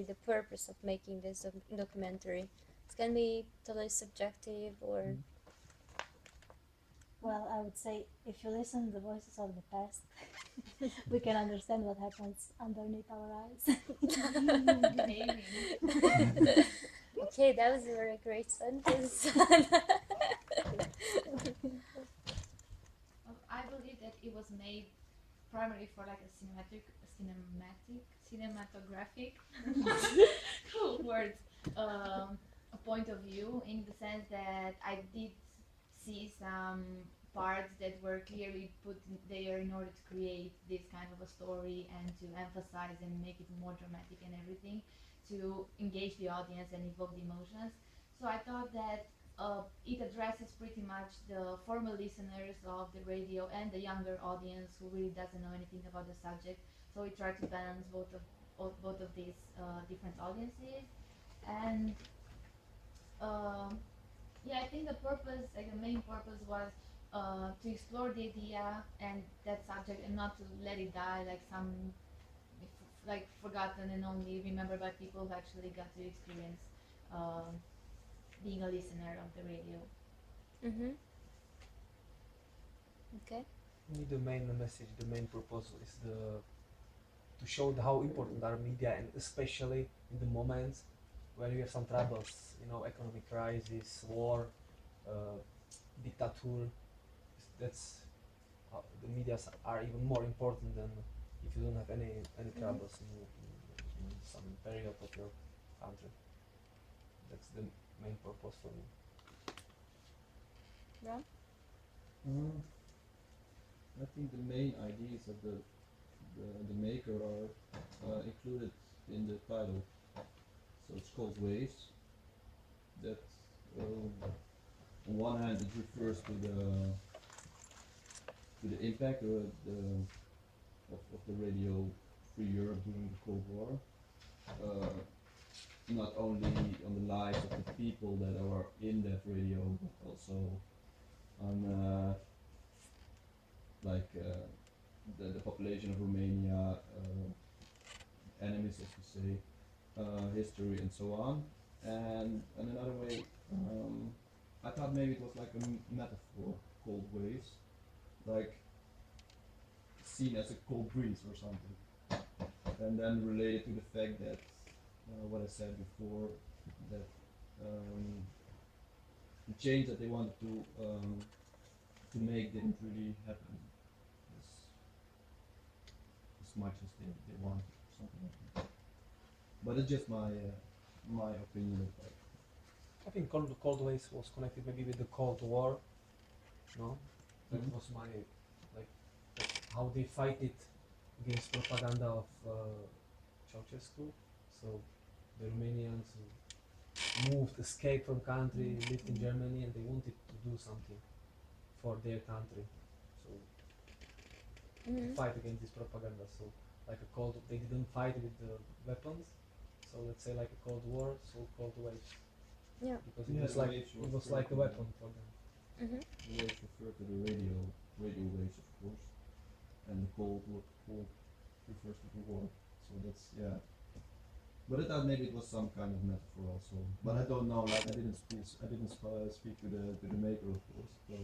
the purpose of making this documentary? It can be totally subjective or. Well, I would say if you listen to the voices of the past, we can understand what happens underneath our eyes. Maybe. Okay, that was a very great sentence. I believe that it was made primarily for like a cinematographic cool words, a point of view, in the sense that I did see some parts that were clearly put there in order to create this kind of a story and to emphasize and make it more dramatic and everything, to engage the audience and evoke the emotions. So I thought that it addresses pretty much the former listeners of the radio and the younger audience who really doesn't know anything about the subject. So we try to balance both of these different audiences, and um, yeah, I think the purpose, like the main purpose, was to explore the idea and that subject, and not to let it die like some like forgotten and only remembered by people who actually got to experience um being a listener of the radio. Mm-hmm. Okay. The main message, the main purpose is to show how important are media, and especially in the moments when you have some troubles, economic crisis, war, uh, dictator. That's the medias are even more important than if you don't have any troubles in some period of your country. That's the main purpose for me. Yeah. I think the main ideas of the maker are included in the title. So it's called Waves. That on one hand it refers to the impact of the radio free Europe during the Cold War. Not only on the lives of the people that are in that radio, but also on the population of Romania, enemies, as we say, history, and so on. And in another way, I thought maybe it was like a metaphor, cold waves, like seen as a cold breeze or something, and then related to the fact that what I said before, that the change that they wanted to make didn't really happen as much as they wanted, or something like that. But it's just my opinion. I think ColdWaves was connected maybe with the Cold War. No, that Mhm. was my like how they fight it against propaganda of Ceausescu. So the Romanians who moved, escaped from country, lived in Germany, and they wanted to do something for their country. So Mm-hmm. fight against this propaganda. So like a cold, they didn't fight with the weapons. So let's say like a Cold War, so Cold Waves, Yeah. because Yeah, it was the like waves it was refer like a to weapon for them. Mm-hmm. the waves refer to the radio waves, of course, and the cold refers to the war. So that's, yeah. But I thought maybe it was some kind of metaphor also. But I don't know. Like I didn't speak to the maker, of course. So